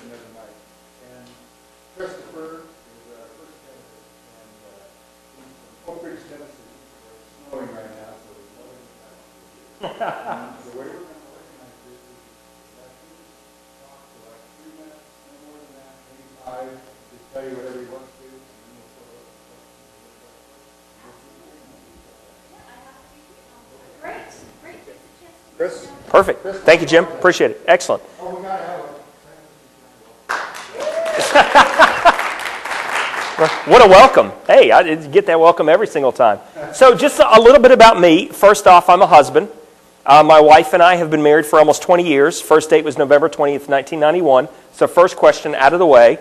the other night. And Christopher is our first candidate, and he's from Oak Ridge, Tennessee. It's snowing right now, so it's snowing. The way we're going to organize this is that he talk for like 3 minutes, no more than that, maybe 5, just tell you whatever he wants to, and then we'll throw up the questions. Great. Chris? Perfect. Thank you, Jim. Appreciate it. Excellent. Oh, we got to have What a welcome. Hey, I get that welcome every single time. So just a little bit about me. First off, I'm a husband. My wife and I have been married for almost 20 years. First date was November 20th, 1991. So first question out of the way.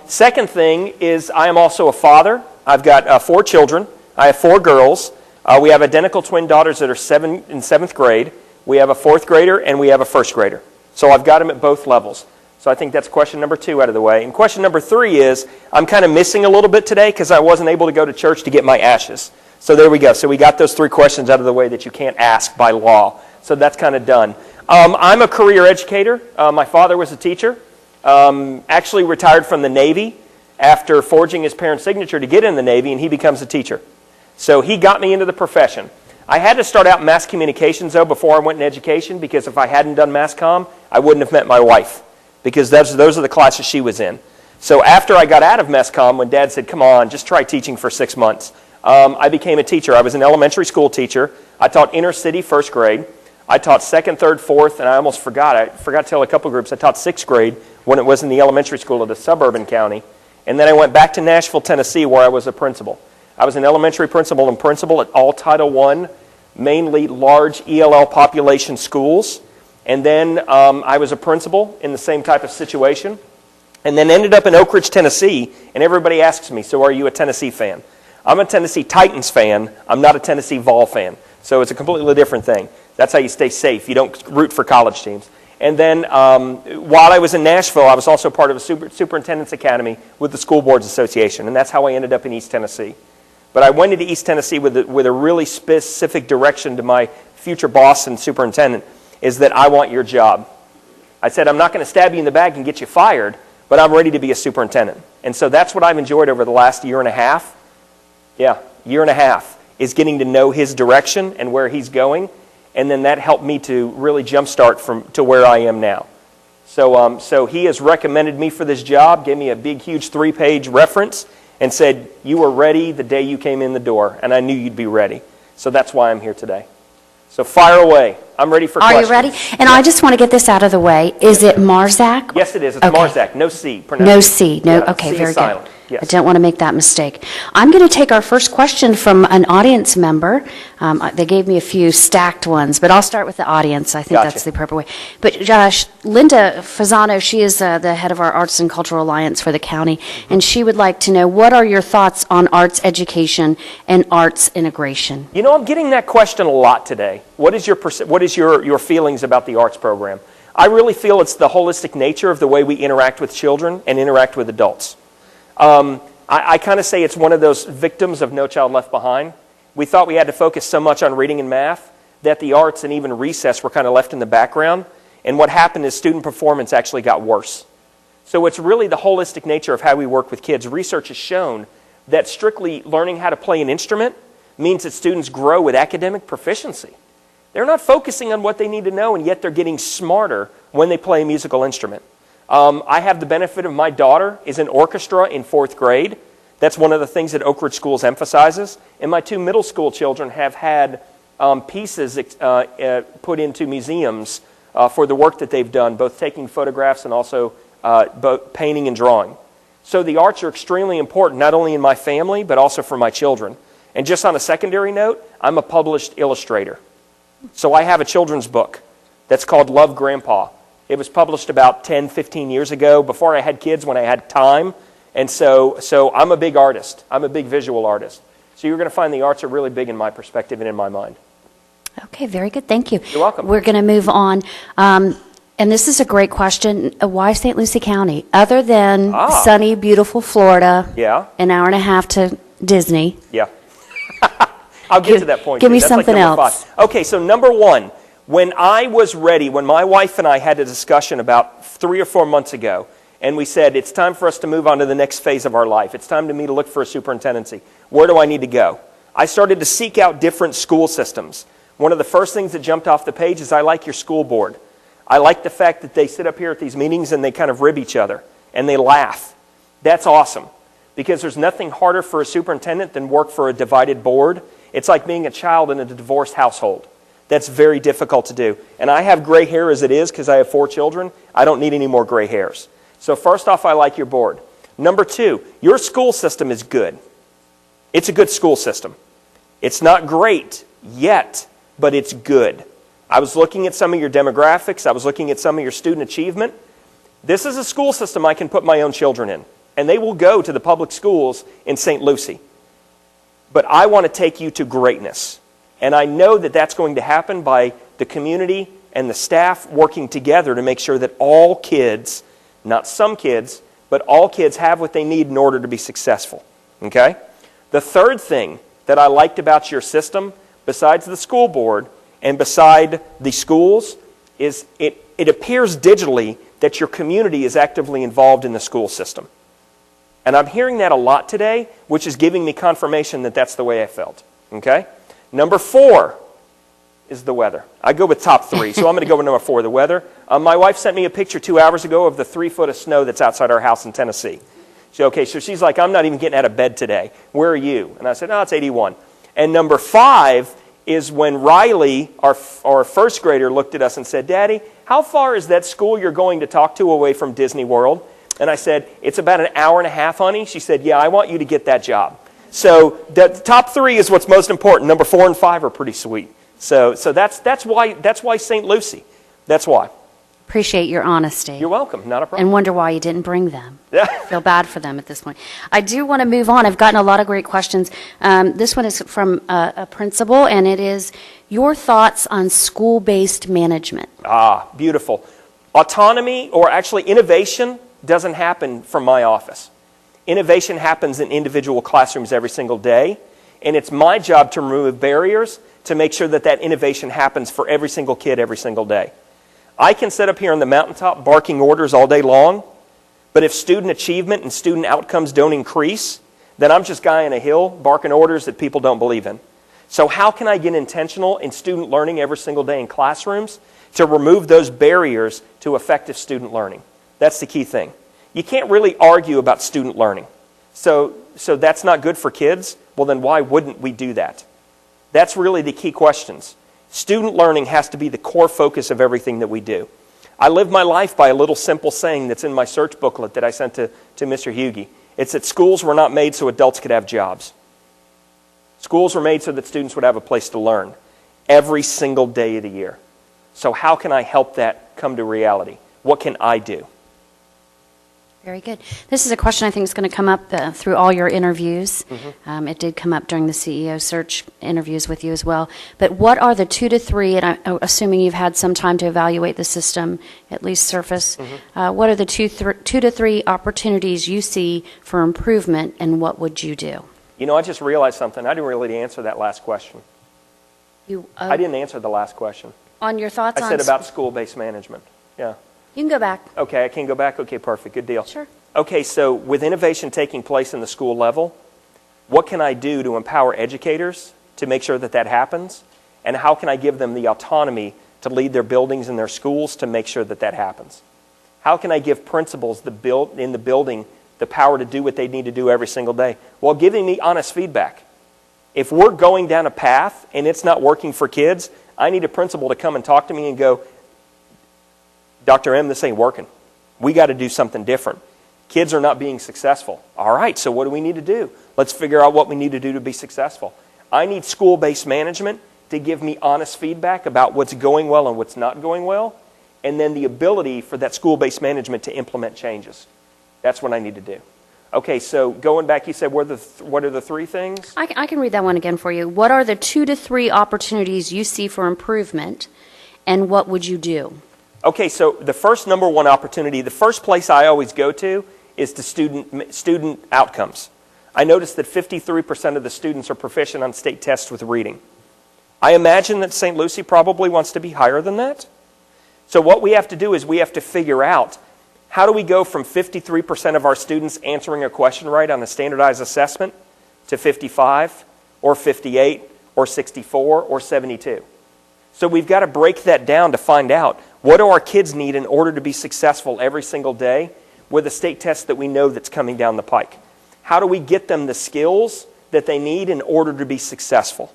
Second thing is I am also a father. I've got 4 children. I have 4 girls. We have identical twin daughters that are in 7th grade. We have a 4th grader and we have a 1st grader. So I've got them at both levels. So I think that's question number 2 out of the way. And question number 3 is I'm kind of missing a little bit today because I wasn't able to go to church to get my ashes. So there we go. So we got those 3 questions out of the way that you can't ask by law. So that's kind of done. I'm a career educator. My father was a teacher. Actually retired from the Navy after forging his parents' signature to get in the Navy, and he becomes a teacher. So he got me into the profession. I had to start out in mass communications, though, before I went in education, because if I hadn't done mass comm, I wouldn't have met my wife, because those are the classes she was in. So after I got out of mass comm, when Dad said, come on, just try teaching for 6 months, I became a teacher. I was an elementary school teacher. I taught inner city 1st grade. I taught 2nd, 3rd, 4th, and I almost forgot. I forgot to tell a couple groups. I taught 6th grade when it was in the elementary school of the suburban county. And then I went back to Nashville, Tennessee, where I was a principal. I was an elementary principal and principal at all Title I, mainly large ELL population schools. And then I was a principal in the same type of situation. And then ended up in Oak Ridge, Tennessee. And everybody asks me, so are you a Tennessee fan? I'm a Tennessee Titans fan. I'm not a Tennessee Vol fan. So it's a completely different thing. That's how you stay safe. You don't root for college teams. And then while I was in Nashville, I was also part of a superintendent's academy with the School Boards Association. And that's how I ended up in East Tennessee. But I went into East Tennessee with a really specific direction to my future boss and superintendent, is that I want your job. I said, I'm not going to stab you in the back and get you fired, but I'm ready to be a superintendent. And so that's what I've enjoyed over the last year and a half. Yeah, year and a half, is getting to know his direction and where he's going. And then that helped me to really jumpstart to where I am now. So he has recommended me for this job, gave me a big, huge 3-page reference, and said, you were ready the day you came in the door, and I knew you'd be ready. So that's why I'm here today. So fire away. I'm ready for questions. Are you ready? And I just want to get this out of the way. Is it Marczak? Yes, it is. It's okay. Marczak. No C. No C. No. Yeah, okay, C very is silent. good. Yes. I don't want to make that mistake. I'm going to take our first question from an audience member. They gave me a few stacked ones, but I'll start with the audience. I think that's the appropriate way. But Linda Fasano, she is the head of our Arts and Cultural Alliance for the county, and she would like to know, what are your thoughts on arts education and arts integration? You know, I'm getting that question a lot today. What is your feelings about the arts program? I really feel it's the holistic nature of the way we interact with children and interact with adults. I kind of say it's one of those victims of No Child Left Behind. We thought we had to focus so much on reading and math that the arts and even recess were kind of left in the background. And what happened is student performance actually got worse. So it's really the holistic nature of how we work with kids. Research has shown that strictly learning how to play an instrument means that students grow with academic proficiency. They're not focusing on what they need to know, and yet they're getting smarter when they play a musical instrument. I have the benefit of my daughter is in orchestra in 4th grade. That's one of the things that Oak Ridge Schools emphasizes. And my 2 middle school children have had pieces put into museums for the work that they've done, both taking photographs and also both painting and drawing. So the arts are extremely important, not only in my family, but also for my children. And just on a secondary note, I'm a published illustrator. So I have a children's book that's called Love Grandpa. It was published about 10, 15 years ago, before I had kids, when I had time. And so I'm a big artist. I'm a big visual artist. So you're going to find the arts are really big in my perspective and in my mind. Okay, very good. Thank you. You're welcome. We're going to move on. And this is a great question. Why St. Lucie County? Other than sunny, beautiful Florida, an hour and a half to Disney. Yeah. I'll get to that point. Give me something else. 5. Okay, so number 1. When I was ready, when my wife and I had a discussion about 3 or 4 months ago, and we said, it's time for us to move on to the next phase of our life. It's time to me to look for a superintendency. Where do I need to go? I started to seek out different school systems. One of the first things that jumped off the page is I like your school board. I like the fact that they sit up here at these meetings and they kind of rib each other and they laugh. That's awesome, because there's nothing harder for a superintendent than work for a divided board. It's like being a child in a divorced household. That's very difficult to do. And I have gray hair as it is because I have 4 children. I don't need any more gray hairs. So first off, I like your board. Number 2, your school system is good. It's a good school system. It's not great yet, but it's good. I was looking at some of your demographics. I was looking at some of your student achievement. This is a school system I can put my own children in, and they will go to the public schools in St. Lucie. But I want to take you to greatness. And I know that that's going to happen by the community and the staff working together to make sure that all kids, not some kids, but all kids have what they need in order to be successful. Okay? The third thing that I liked about your system, besides the school board and beside the schools, is it appears digitally that your community is actively involved in the school system. And I'm hearing that a lot today, which is giving me confirmation that that's the way I felt. Okay? Number 4 is the weather. I go with top 3, so I'm going to go with number 4, the weather. My wife sent me a picture 2 hours ago of the 3 foot of snow that's outside our house in Tennessee. So she's like, I'm not even getting out of bed today. Where are you? And I said, it's 81. And number 5 is when Riley, our first grader, looked at us and said, Daddy, how far is that school you're going to talk to away from Disney World? And I said, it's about an hour and a half, honey. She said, yeah, I want you to get that job. So the top 3 is what's most important. Number 4 and 5 are pretty sweet. So that's why St. Lucie. That's why. Appreciate your honesty. You're welcome. Not a problem. And wonder why you didn't bring them. Feel bad for them at this point. I do want to move on. I've gotten a lot of great questions. This one is from a principal, and it is your thoughts on school-based management. Beautiful. Autonomy, or actually innovation, doesn't happen from my office. Innovation happens in individual classrooms every single day, and it's my job to remove barriers to make sure that that innovation happens for every single kid every single day. I can sit up here on the mountaintop barking orders all day long, but if student achievement and student outcomes don't increase, then I'm just a guy on a hill barking orders that people don't believe in. So how can I get intentional in student learning every single day in classrooms to remove those barriers to effective student learning? That's the key thing. You can't really argue about student learning. So that's not good for kids. Well, then why wouldn't we do that? That's really the key questions. Student learning has to be the core focus of everything that we do. I live my life by a little simple saying that's in my search booklet that I sent to Mr. Hughey. It's that schools were not made so adults could have jobs. Schools were made so that students would have a place to learn every single day of the year. So how can I help that come to reality? What can I do? Very good. This is a question I think is going to come up through all your interviews. Mm-hmm. It did come up during the CEO search interviews with you as well. But what are the 2 to 3, and I'm assuming you've had some time to evaluate the system, at least surface, what are the 2 to 3 opportunities you see for improvement, and what would you do? You know, I just realized something. I didn't really answer that last question. I didn't answer the last question. On your thoughts on... I said about school-based management. Yeah. You can go back. Okay, I can go back? Okay, perfect. Good deal. Sure. Okay, so with innovation taking place in the school level, what can I do to empower educators to make sure that that happens? And how can I give them the autonomy to lead their buildings and their schools to make sure that that happens? How can I give principals in the building the power to do what they need to do every single day? Well, giving me honest feedback. If we're going down a path and it's not working for kids, I need a principal to come and talk to me and go, Dr. M, this ain't working. We got to do something different. Kids are not being successful. All right, so what do we need to do? Let's figure out what we need to do to be successful. I need school-based management to give me honest feedback about what's going well and what's not going well, and then the ability for that school-based management to implement changes. That's what I need to do. Okay, so going back, you said what are the 3 things? I can read that one again for you. What are the 2 to 3 opportunities you see for improvement, and what would you do? Okay, so the first number 1 opportunity, the first place I always go to is to student outcomes. I noticed that 53% of the students are proficient on state tests with reading. I imagine that St. Lucie probably wants to be higher than that. So what we have to do is we have to figure out, how do we go from 53% of our students answering a question right on a standardized assessment to 55 or 58 or 64 or 72? So we've got to break that down to find out, what do our kids need in order to be successful every single day with a state test that we know that's coming down the pike? How do we get them the skills that they need in order to be successful?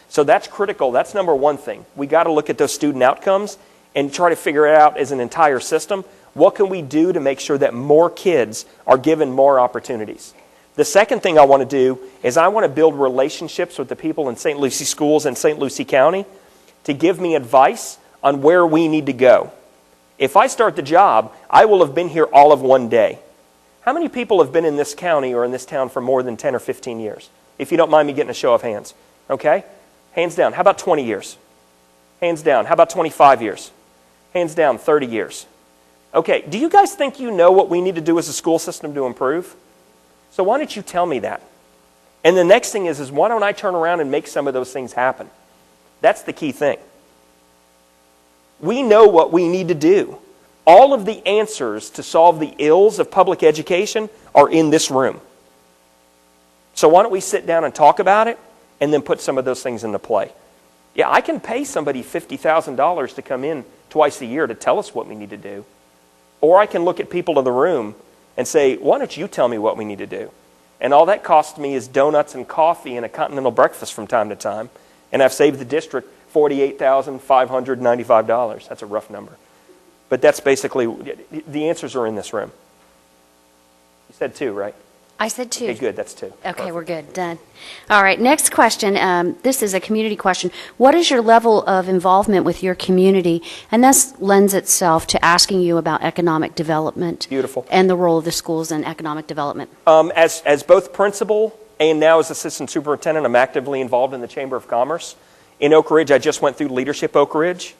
So that's critical. That's number one thing. We got to look at those student outcomes and try to figure it out as an entire system. What can we do to make sure that more kids are given more opportunities? The second thing I want to do is I want to build relationships with the people in St. Lucie schools and St. Lucie County to give me advice on where we need to go. If I start the job, I will have been here all of one day. How many people have been in this county or in this town for more than 10 or 15 years? If you don't mind me getting a show of hands. Okay? Hands down. How about 20 years? Hands down. How about 25 years? Hands down. 30 years. Okay, do you guys think you know what we need to do as a school system to improve? So why don't you tell me that? And the next thing is why don't I turn around and make some of those things happen? That's the key thing. We know what we need to do. All of the answers to solve the ills of public education are in this room. So why don't we sit down and talk about it and then put some of those things into play? Yeah, I can pay somebody $50,000 to come in twice a year to tell us what we need to do. Or I can look at people in the room and say, why don't you tell me what we need to do? And all that costs me is donuts and coffee and a continental breakfast from time to time. And I've saved the district $48,595. That's a rough number. But that's basically, the answers are in this room. You said 2, right? I said 2. Okay, good. That's 2. Okay, Perfect. we're good. Done. All right, next question. This is a community question. What is your level of involvement with your community? And this lends itself to asking you about economic development. Beautiful. And the role of the schools in economic development. As both principal and now as assistant superintendent, I'm actively involved in the Chamber of Commerce. In Oak Ridge, I just went through Leadership Oak Ridge.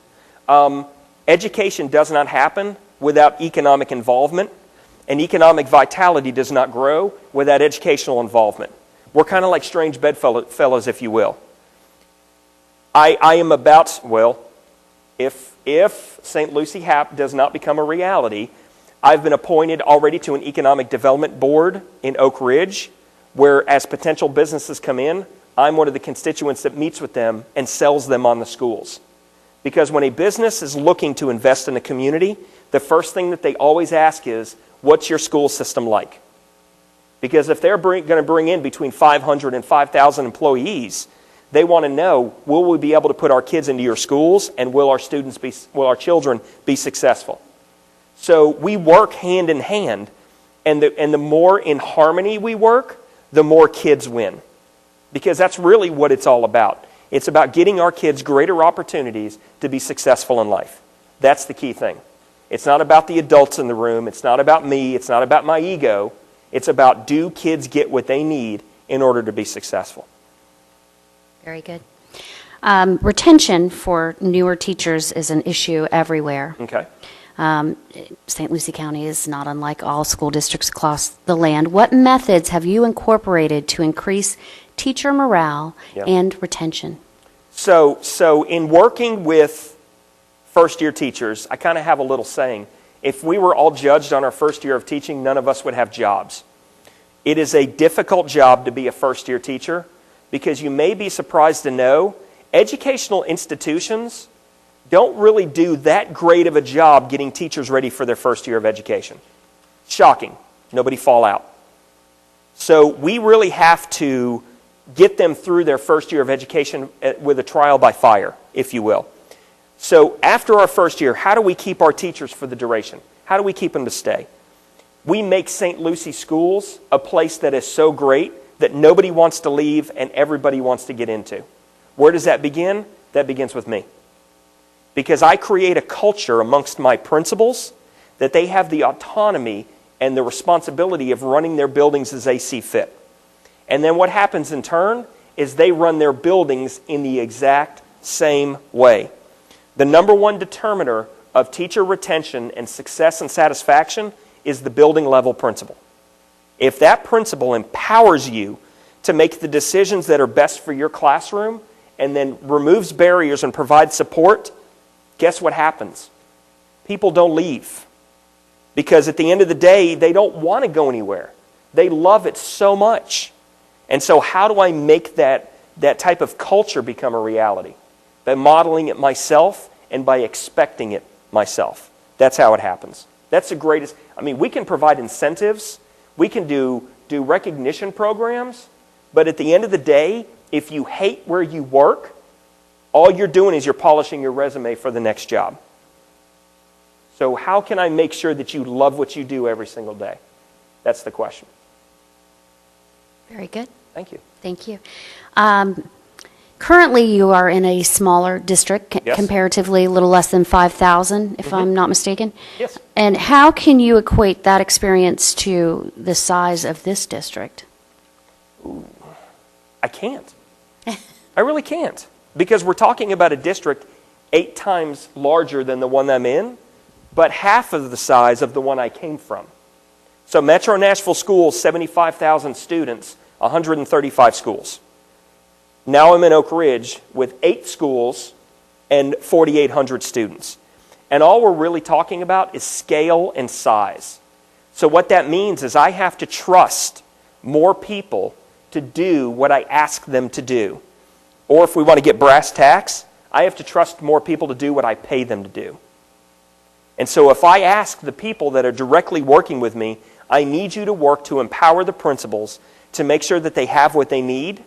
Education does not happen without economic involvement. And economic vitality does not grow without educational involvement. We're kind of like strange bedfellows, if you will. I am about, well, if St. Lucie HAP does not become a reality, I've been appointed already to an economic development board in Oak Ridge, where as potential businesses come in, I'm one of the constituents that meets with them and sells them on the schools. Because when a business is looking to invest in a community, the first thing that they always ask is, what's your school system like? Because if they're going to bring in between 500 and 5,000 employees, they want to know, will we be able to put our kids into your schools, and will our children be successful? So we work hand in hand, and the more in harmony we work, the more kids win. Because that's really what it's all about. It's about getting our kids greater opportunities to be successful in life. That's the key thing. It's not about the adults in the room. It's not about me. It's not about my ego. It's about, do kids get what they need in order to be successful? Very good. Retention for newer teachers is an issue everywhere. Okay. St. Lucie County is not unlike all school districts across the land. What methods have you incorporated to increase teacher morale and retention? So in working with first-year teachers, I kind of have a little saying. If we were all judged on our first year of teaching, none of us would have jobs. It is a difficult job to be a first-year teacher because you may be surprised to know educational institutions don't really do that great of a job getting teachers ready for their first year of education. Shocking. Nobody fall out. So we really have to get them through their first year of education with a trial by fire, if you will. So after our first year, how do we keep our teachers for the duration? How do we keep them to stay? We make St. Lucie schools a place that is so great that nobody wants to leave and everybody wants to get into. Where does that begin? That begins with me. Because I create a culture amongst my principals that they have the autonomy and the responsibility of running their buildings as they see fit. And then what happens in turn is they run their buildings in the exact same way. The number one determiner of teacher retention and success and satisfaction is the building level principal. If that principal empowers you to make the decisions that are best for your classroom and then removes barriers and provides support, guess what happens? People don't leave. Because at the end of the day, they don't want to go anywhere. They love it so much. And so how do I make that type of culture become a reality? By modeling it myself and by expecting it myself. That's how it happens. That's the greatest. I mean, we can provide incentives. We can do recognition programs. But at the end of the day, if you hate where you work, all you're doing is you're polishing your resume for the next job. So how can I make sure that you love what you do every single day? That's the question. Very good. Thank you. Thank you. Currently, you are in a smaller district, Yes. comparatively a little less than 5,000, if I'm not mistaken. Yes. And how can you equate that experience to the size of this district? I can't. I really can't. Because we're talking about a district 8 times larger than the one I'm in, but half of the size of the one I came from. So Metro Nashville Schools, 75,000 students, 135 schools. Now I'm in Oak Ridge with 8 schools and 4,800 students. And all we're really talking about is scale and size. So what that means is I have to trust more people to do what I ask them to do. Or if we want to get brass tacks, I have to trust more people to do what I pay them to do. And so if I ask the people that are directly working with me, I need you to work to empower the principals to make sure that they have what they need.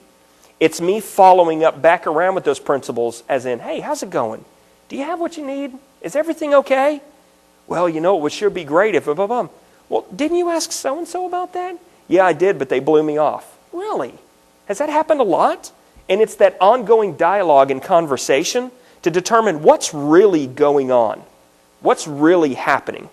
It's me following up back around with those principals as in, hey, how's it going? Do you have what you need? Is everything okay? Well, you know, it would sure be great if... Well, didn't you ask so-and-so about that? Yeah, I did, but they blew me off. Really? Has that happened a lot? And it's that ongoing dialogue and conversation to determine what's really going on. What's really happening.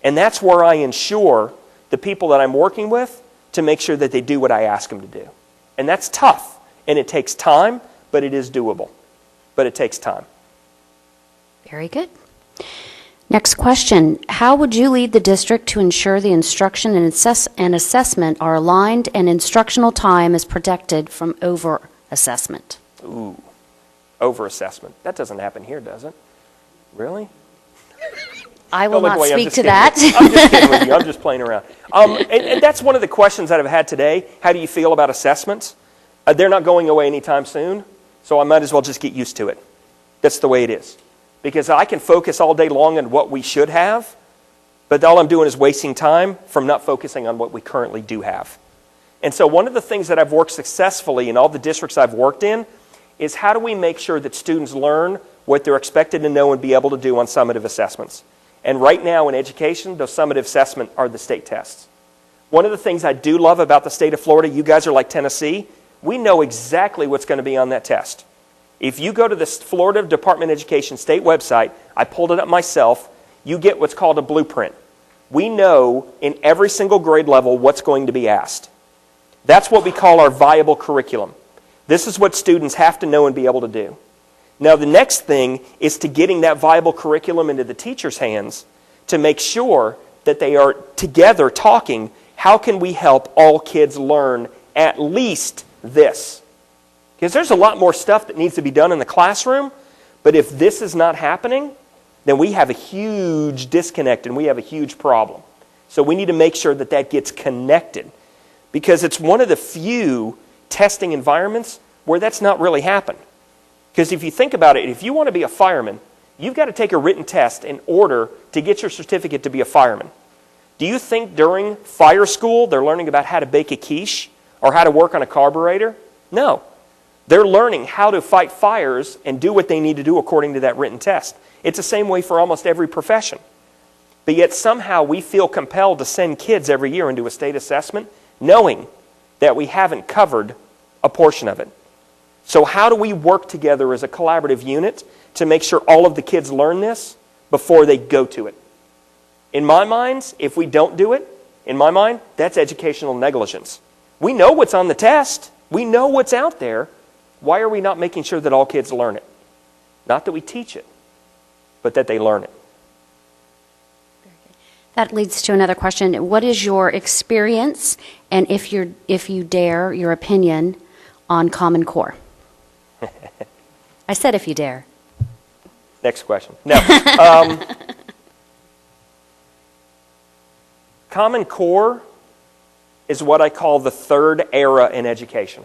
And that's where I ensure the people that I'm working with to make sure that they do what I ask them to do. And that's tough. And it takes time, but it is doable. But it takes time. Very good. Next question. How would you lead the district to ensure the instruction and assessment are aligned and instructional time is protected from over-assessment? Ooh, over-assessment. That doesn't happen here, does it? Really? I will not speak to kidding that. I'm just kidding with you. I'm just playing around. And that's one of the questions that I've had today. How do you feel about assessments? They're not going away anytime soon, so I might as well just get used to it. That's the way it is. Because I can focus all day long on what we should have, but all I'm doing is wasting time from not focusing on what we currently do have. And so one of the things that I've worked successfully in all the districts I've worked in is how do we make sure that students learn what they're expected to know and be able to do on summative assessments. And right now in education, those summative assessments are the state tests. One of the things I do love about the state of Florida, you guys are like Tennessee, we know exactly what's going to be on that test. If you go to the Florida Department of Education state website, I pulled it up myself, you get what's called a blueprint. We know in every single grade level what's going to be asked. That's what we call our viable curriculum. This is what students have to know and be able to do. Now the next thing is to getting that viable curriculum into the teacher's hands to make sure that they are together talking, how can we help all kids learn at least this? Because there's a lot more stuff that needs to be done in the classroom, but if this is not happening, then we have a huge disconnect and we have a huge problem. So we need to make sure that that gets connected because it's one of the few testing environments where that's not really happened. Because if you think about it, if you want to be a fireman, you've got to take a written test in order to get your certificate to be a fireman. Do you think during fire school they're learning about how to bake a quiche or how to work on a carburetor? No. They're learning how to fight fires and do what they need to do according to that written test. It's the same way for almost every profession. But yet somehow we feel compelled to send kids every year into a state assessment knowing that we haven't covered a portion of it. So how do we work together as a collaborative unit to make sure all of the kids learn this before they go to it? In my mind, if we don't do it, in my mind, that's educational negligence. We know what's on the test. We know what's out there. Why are we not making sure that all kids learn it? Not that we teach it, but that they learn it. That leads to another question. What is your experience and if you dare, your opinion on Common Core? I said if you dare. Next question. No. Common Core is what I call the third era in education.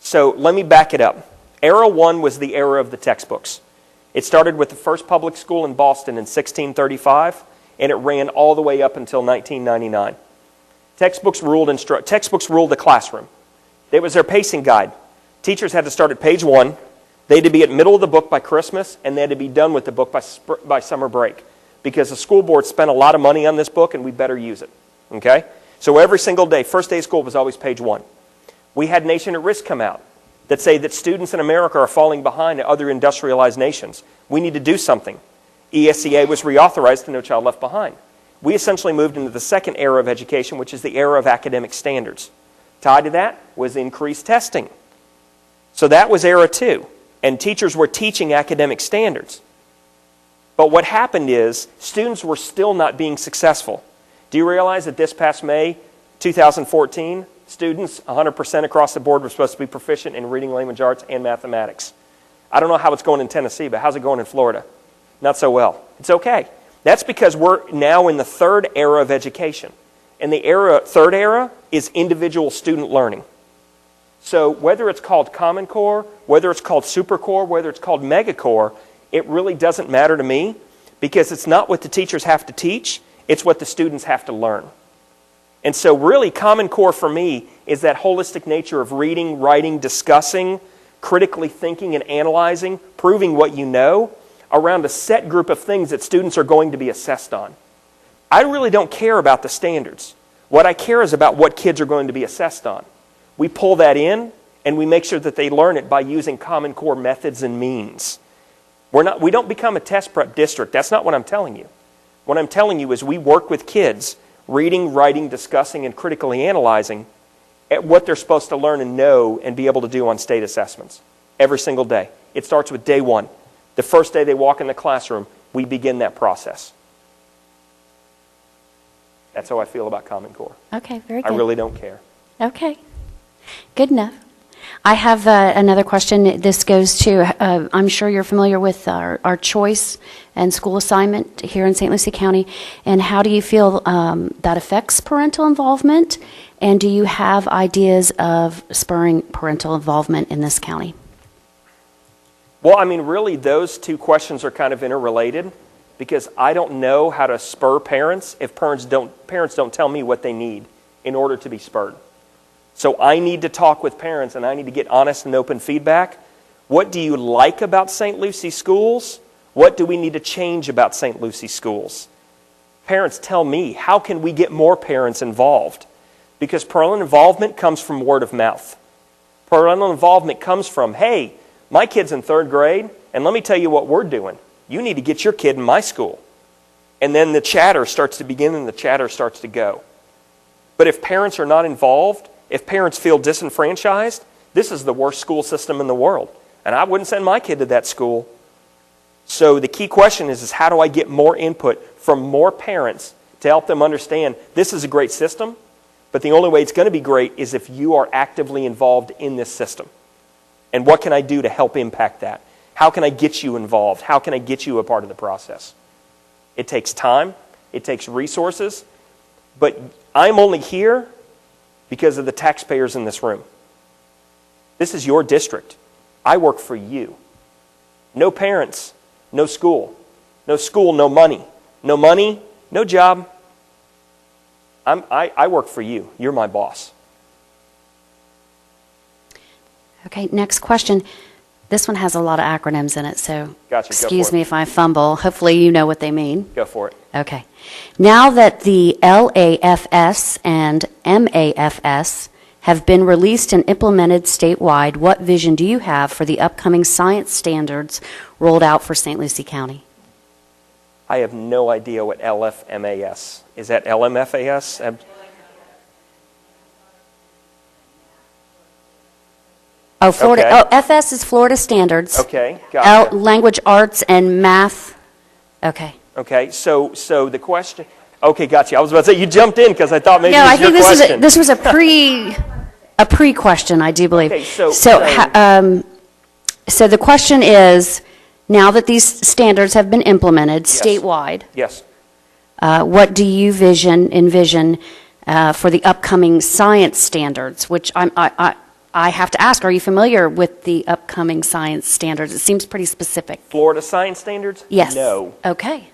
So let me back it up. Era 1 was the era of the textbooks. It started with the first public school in Boston in 1635, and it ran all the way up until 1999. Textbooks ruled the classroom. It was their pacing guide. Teachers had to start at page 1. They had to be at middle of the book by Christmas, and they had to be done with the book by summer break, because the school board spent a lot of money on this book, and we better use it. Okay? So every single day, first day of school was always page 1. We had Nation at Risk come out that say that students in America are falling behind other industrialized nations. We need to do something. ESEA was reauthorized to No Child Left Behind. We essentially moved into the second era of education, which is the era of academic standards. Tied to that was increased testing. So that was era 2, and teachers were teaching academic standards. But what happened is students were still not being successful. Do you realize that this past May 2014, students 100% across the board were supposed to be proficient in reading, language arts, and mathematics? I don't know how it's going in Tennessee, but how's it going in Florida? Not so well. It's okay. That's because we're now in the third era of education. And the third era is individual student learning. So whether it's called Common Core, whether it's called Super Core, whether it's called Mega Core, it really doesn't matter to me, because it's not what the teachers have to teach, it's what the students have to learn. And so really Common Core for me is that holistic nature of reading, writing, discussing, critically thinking and analyzing, proving what you know around a set group of things that students are going to be assessed on. I really don't care about the standards. What I care is about what kids are going to be assessed on. We pull that in and we make sure that they learn it by using Common Core methods and means. We don't become a test prep district. That's not what I'm telling you. What I'm telling you is we work with kids reading, writing, discussing, and critically analyzing at what they're supposed to learn and know and be able to do on state assessments every single day. It starts with day 1. The first day they walk in the classroom, we begin that process. That's how I feel about Common Core. Okay, very good. I really don't care. Okay, good enough. I have another question. This goes to, I'm sure you're familiar with our choice and school assignment here in St. Lucie County. And how do you feel that affects parental involvement? And do you have ideas of spurring parental involvement in this county? Well, I mean, really, those two questions are kind of interrelated, because I don't know how to spur parents if parents don't tell me what they need in order to be spurred. So I need to talk with parents, and I need to get honest and open feedback. What do you like about St. Lucie schools? What do we need to change about St. Lucie schools? Parents tell me, how can we get more parents involved? Because parental involvement comes from word of mouth. Parental involvement comes from, hey, my kid's in 3rd grade, and let me tell you what we're doing. You need to get your kid in my school. And then the chatter starts to begin and the chatter starts to go. But if parents are not involved, if parents feel disenfranchised, this is the worst school system in the world. And I wouldn't send my kid to that school. So the key question is how do I get more input from more parents to help them understand this is a great system, but the only way it's going to be great is if you are actively involved in this system. And what can I do to help impact that? How can I get you involved? How can I get you a part of the process? It takes time. It takes resources. But I'm only here because of the taxpayers in this room. This is your district. I work for you. No parents, no school. No school, no money. No money, no job. I work for you. You're my boss. Okay, next question. This one has a lot of acronyms in it, so Gotcha, excuse me if I fumble. Hopefully you know what they mean. Go for it. Okay. Now that the LAFS and MAFS have been released and implemented statewide, what vision do you have for the upcoming science standards rolled out for St. Lucie County? I have no idea what LFMAS. Is that LMFAS? Oh, Florida. Okay. Oh, FS is Florida Standards. Okay, gotcha. Language Arts and Math. Okay. Okay, so the question. Okay, gotcha. I was about to say you jumped in because I thought maybe No, it I was your think question. this was a pre. A pre-question, I do believe. Okay, So the question is, now that these standards have been implemented Yes. statewide, Yes. what do you envision for the upcoming science standards? Which I have to ask, are you familiar with the upcoming science standards? It seems pretty specific. Florida science standards? Yes. No. Okay.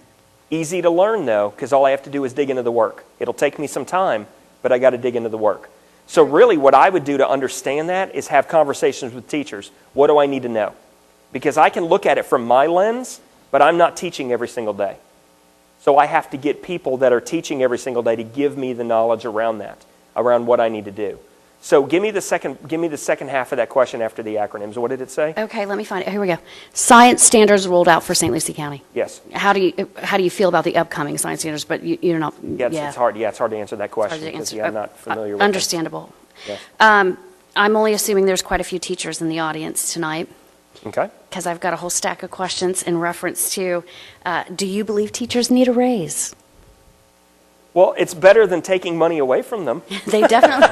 Easy to learn, though, because all I have to do is dig into the work. It'll take me some time, but I got to dig into the work. So really what I would do to understand that is have conversations with teachers. What do I need to know? Because I can look at it from my lens, but I'm not teaching every single day. So I have to get people that are teaching every single day to give me the knowledge around that, around what I need to do. So give me the second half of that question after the acronyms. What did it say? Okay, let me find it. Here we go. Science standards rolled out for St. Lucie County. Yes. How do you feel about the upcoming science standards? But you're not. Yeah, it's hard. Yeah, it's hard to answer that question because I'm not familiar with it. Understandable. Yes. I'm only assuming there's quite a few teachers in the audience tonight, Okay. because I've got a whole stack of questions in reference to, do you believe teachers need a raise? Well, it's better than taking money away from them. They definitely.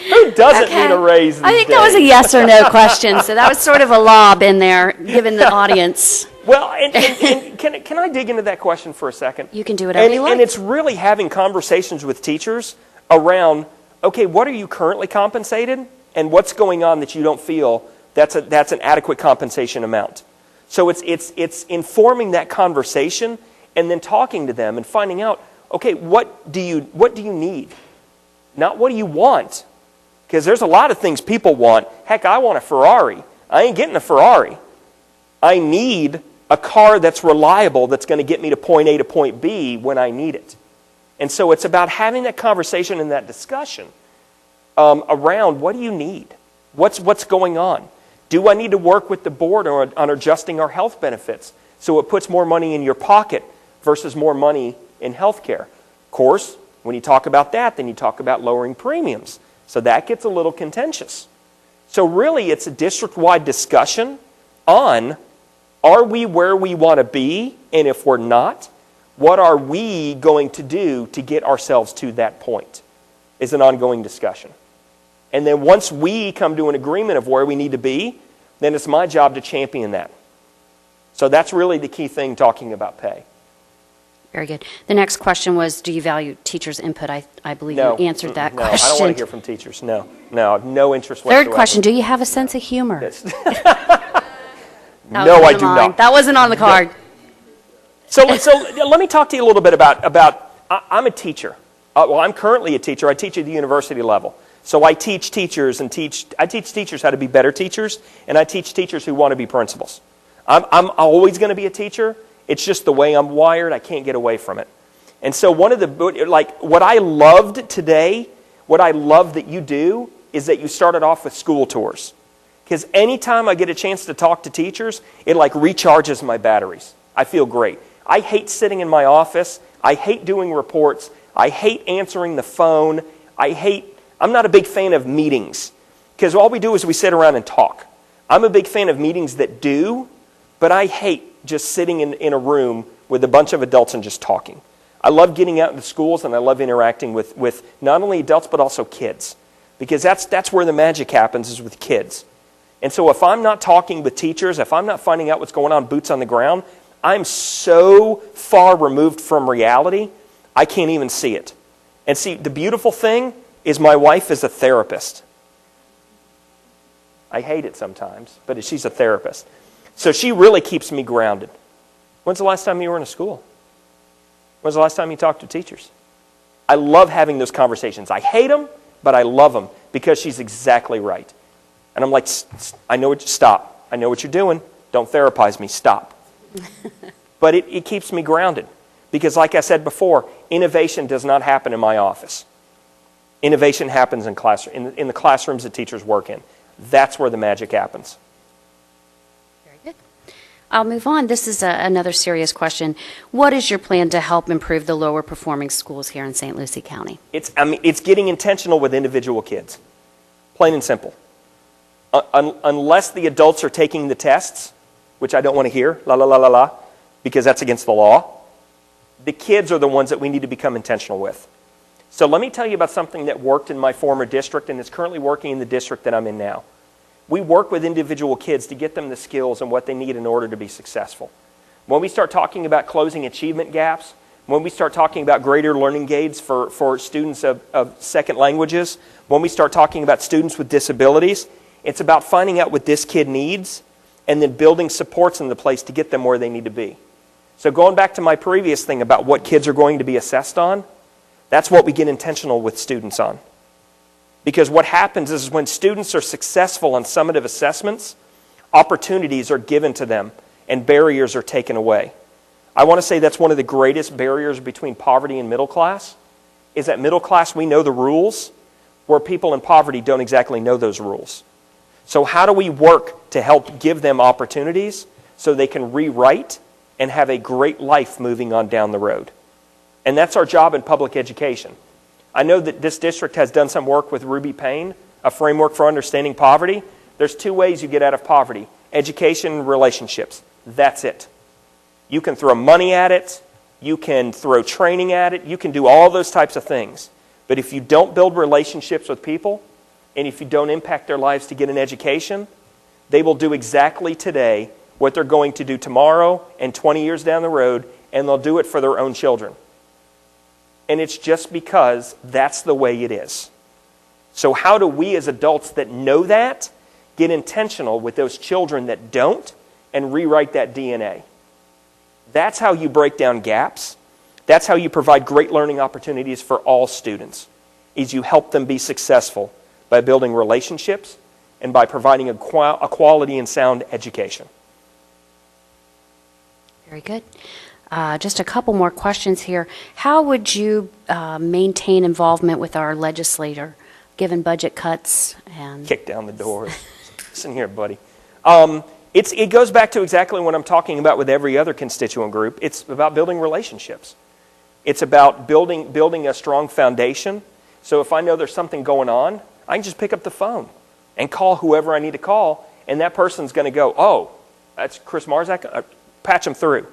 Who doesn't need a raise these I think that was a days? yes or no question, so that was sort of a lob in there, given the audience. Well, and can I dig into that question for a second? You can do whatever you like. And it's really having conversations with teachers around, okay, what are you currently compensated, and what's going on that you don't feel that's an adequate compensation amount. So it's informing that conversation and then talking to them and finding out, okay, what do you need? Not what do you want? Because there's a lot of things people want. Heck, I want a Ferrari. I ain't getting a Ferrari. I need a car that's reliable, that's going to get me to point A to point B when I need it. And so it's about having that conversation and that discussion around what do you need? What's going on? Do I need to work with the board on adjusting our health benefits so it puts more money in your pocket versus more money in health care? Of course, when you talk about that, then you talk about lowering premiums. So that gets a little contentious. So really, it's a district-wide discussion on, are we where we want to be? And if we're not, what are we going to do to get ourselves to that point? Is an ongoing discussion. And then once we come to an agreement of where we need to be, then it's my job to champion that. So that's really the key thing talking about pay. Very good. The next question was, do you value teachers' input? I believe you answered that question. No, I don't want to hear from teachers. No, I have no interest whatsoever. Third question, do you have a sense of humor? No, I do not. That wasn't on the card. So let me talk to you a little bit about I'm a teacher. Well, I'm currently a teacher. I teach at the university level. So I teach teachers I teach teachers how to be better teachers, and I teach teachers who want to be principals. I'm always going to be a teacher. It's just the way I'm wired. I can't get away from it. And so what I loved today, what I love that you do, is that you started off with school tours. Because anytime I get a chance to talk to teachers, it recharges my batteries. I feel great. I hate sitting in my office. I hate doing reports. I hate answering the phone. I'm not a big fan of meetings. Because all we do is we sit around and talk. I'm a big fan of meetings that do, but I hate just sitting in a room with a bunch of adults and just talking. I love getting out into schools, and I love interacting with not only adults but also kids. Because that's where the magic happens, is with kids. And so if I'm not talking with teachers, if I'm not finding out what's going on, boots on the ground, I'm so far removed from reality, I can't even see it. And see, the beautiful thing is my wife is a therapist. I hate it sometimes, but she's a therapist. So she really keeps me grounded. When's the last time you were in a school? When's the last time you talked to teachers? I love having those conversations. I hate them, but I love them because she's exactly right. And I'm like, stop. I know what you're doing. Don't therapize me. Stop. But it keeps me grounded. Because like I said before, innovation does not happen in my office. Innovation happens in the classrooms that teachers work in. That's where the magic happens. Very good. I'll move on. This is another serious question. What is your plan to help improve the lower performing schools here in St. Lucie County? It's getting intentional with individual kids. Plain and simple. Unless the adults are taking the tests, which I don't want to hear, because that's against the law, the kids are the ones that we need to become intentional with. So let me tell you about something that worked in my former district and is currently working in the district that I'm in now. We work with individual kids to get them the skills and what they need in order to be successful. When we start talking about closing achievement gaps, when we start talking about greater learning aids for students of second languages, when we start talking about students with disabilities, it's about finding out what this kid needs and then building supports in the place to get them where they need to be. So going back to my previous thing about what kids are going to be assessed on, that's what we get intentional with students on. Because what happens is when students are successful on summative assessments, opportunities are given to them and barriers are taken away. I want to say that's one of the greatest barriers between poverty and middle class, is that middle class, we know the rules, where people in poverty don't exactly know those rules. So how do we work to help give them opportunities so they can rewrite and have a great life moving on down the road? And that's our job in public education. I know that this district has done some work with Ruby Payne, a framework for understanding poverty. There's 2 ways you get out of poverty: education and relationships. That's it. You can throw money at it, you can throw training at it, you can do all those types of things. But if you don't build relationships with people, and if you don't impact their lives to get an education, they will do exactly today what they're going to do tomorrow and 20 years down the road, and they'll do it for their own children. And it's just because that's the way it is. So how do we as adults that know that get intentional with those children that don't and rewrite that DNA? That's how you break down gaps. That's how you provide great learning opportunities for all students, is you help them be successful by building relationships and by providing a quality and sound education. Very good. Just a couple more questions here. How would you maintain involvement with our legislator, given budget cuts and... Kick down the door. Listen here, buddy. It goes back to exactly what I'm talking about with every other constituent group. It's about building relationships. It's about building a strong foundation. So if I know there's something going on, I can just pick up the phone and call whoever I need to call, and that person's going to go, oh, that's Chris Marczak, patch them through.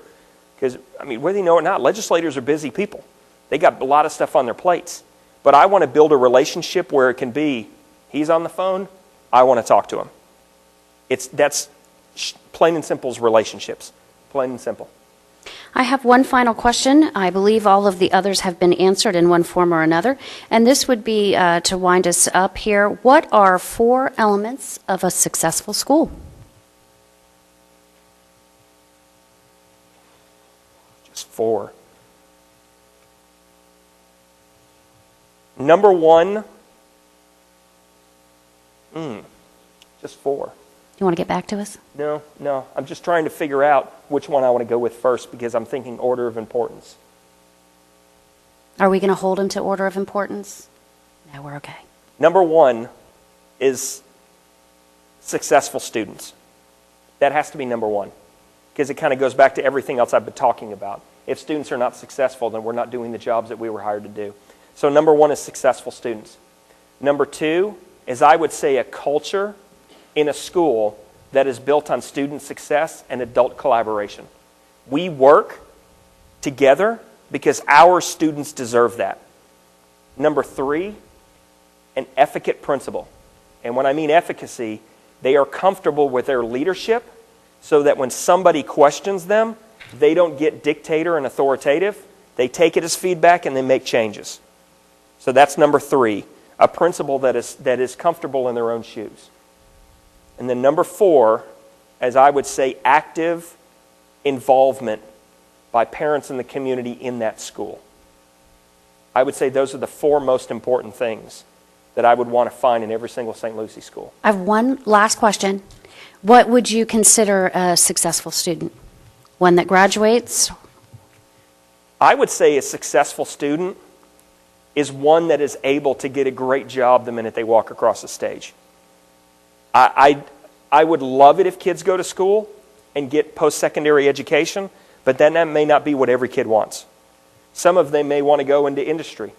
Because, I mean, whether you know it or not, legislators are busy people. They got a lot of stuff on their plates. But I want to build a relationship where it can be, he's on the phone, I want to talk to him. That's plain and simple as relationships. Plain and simple. I have one final question. I believe all of the others have been answered in one form or another. And this would be to wind us up here. What are 4 elements of a successful school? Just 4. Number 1, just 4. You want to get back to us? No. I'm just trying to figure out which one I want to go with first because I'm thinking order of importance. Are we going to hold them to order of importance? No, we're okay. Number 1 is successful students. That has to be number 1 because it kind of goes back to everything else I've been talking about. If students are not successful, then we're not doing the jobs that we were hired to do. So number 1 is successful students. Number 2 is, I would say, a culture in a school that is built on student success and adult collaboration. We work together because our students deserve that. Number 3, an efficient principal. And when I mean efficacy, they are comfortable with their leadership so that when somebody questions them, they don't get dictator and authoritative. They take it as feedback and they make changes. So that's number 3, a principal that is comfortable in their own shoes. And then number 4, as I would say, active involvement by parents in the community in that school. I would say those are the 4 most important things that I would want to find in every single St. Lucie school. I have one last question. What would you consider a successful student? One that graduates? I would say a successful student is one that is able to get a great job the minute they walk across the stage. I would love it if kids go to school and get post-secondary education, but then that may not be what every kid wants. Some of them may want to go into industry.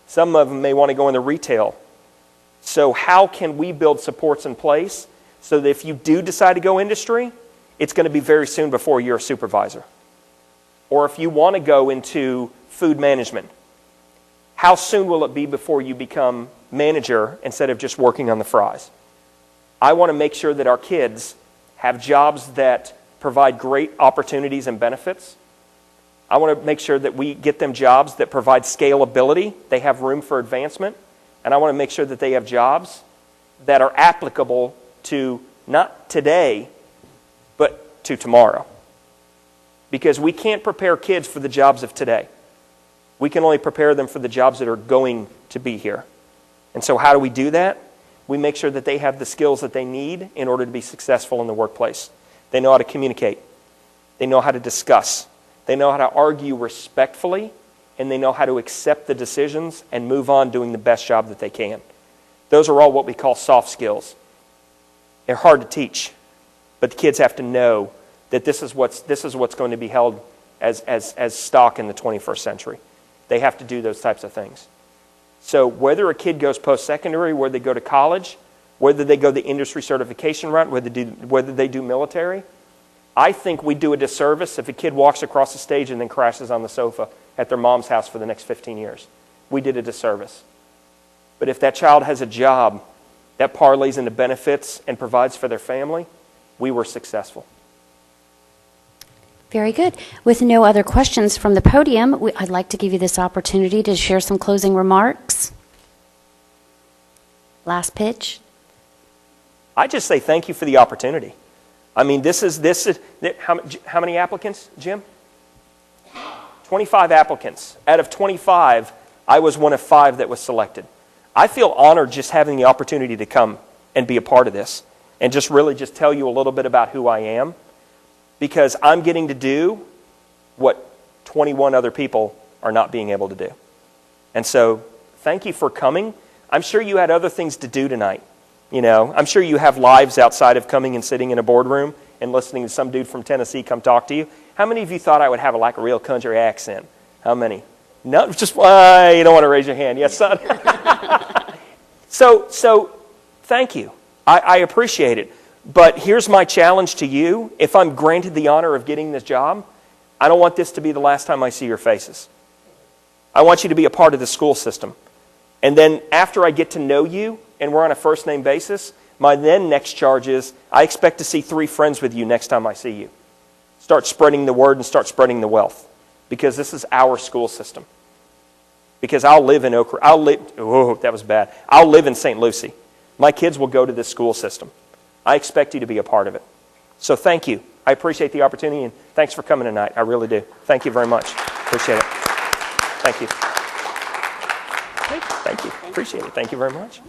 Some of them may want to go into retail. So how can we build supports in place so that if you do decide to go industry, it's going to be very soon before you're a supervisor? Or if you want to go into food management, how soon will it be before you become manager instead of just working on the fries? I want to make sure that our kids have jobs that provide great opportunities and benefits. I want to make sure that we get them jobs that provide scalability, they have room for advancement, and I want to make sure that they have jobs that are applicable to not today, but to tomorrow. Because we can't prepare kids for the jobs of today. We can only prepare them for the jobs that are going to be here. And so how do we do that? We make sure that they have the skills that they need in order to be successful in the workplace. They know how to communicate. They know how to discuss. They know how to argue respectfully, and they know how to accept the decisions and move on doing the best job that they can. Those are all what we call soft skills. They're hard to teach, but the kids have to know that this is what's going to be held as stock in the 21st century. They have to do those types of things. So whether a kid goes post-secondary, whether they go to college, whether they go the industry certification route, whether they do military, I think we do a disservice if a kid walks across the stage and then crashes on the sofa at their mom's house for the next 15 years. We did a disservice. But if that child has a job that parlays into benefits and provides for their family, we were successful. Very good. With no other questions from the podium, I'd like to give you this opportunity to share some closing remarks. Last pitch. I just say thank you for the opportunity. I mean, how many applicants, Jim? 25 applicants. Out of 25, I was one of 5 that was selected. I feel honored just having the opportunity to come and be a part of this and just really just tell you a little bit about who I am, because I'm getting to do what 21 other people are not being able to do. And so thank you for coming. I'm sure you had other things to do tonight. You know, I'm sure you have lives outside of coming and sitting in a boardroom and listening to some dude from Tennessee come talk to you. How many of you thought I would have a real country accent? How many? No, just you don't want to raise your hand. Yes, son. So thank you. I appreciate it. But here's my challenge to you. If I'm granted the honor of getting this job, I don't want this to be the last time I see your faces. I want you to be a part of the school system. And then after I get to know you and we're on a first name basis, my then next charge is I expect to see 3 friends with you next time I see you. Start spreading the word and start spreading the wealth. Because this is our school system. Because I'll live in that was bad. I'll live in St. Lucie. My kids will go to this school system. I expect you to be a part of it. So thank you. I appreciate the opportunity, and thanks for coming tonight. I really do. Thank you very much. Appreciate it. Thank you. Thank you. Appreciate it. Thank you very much.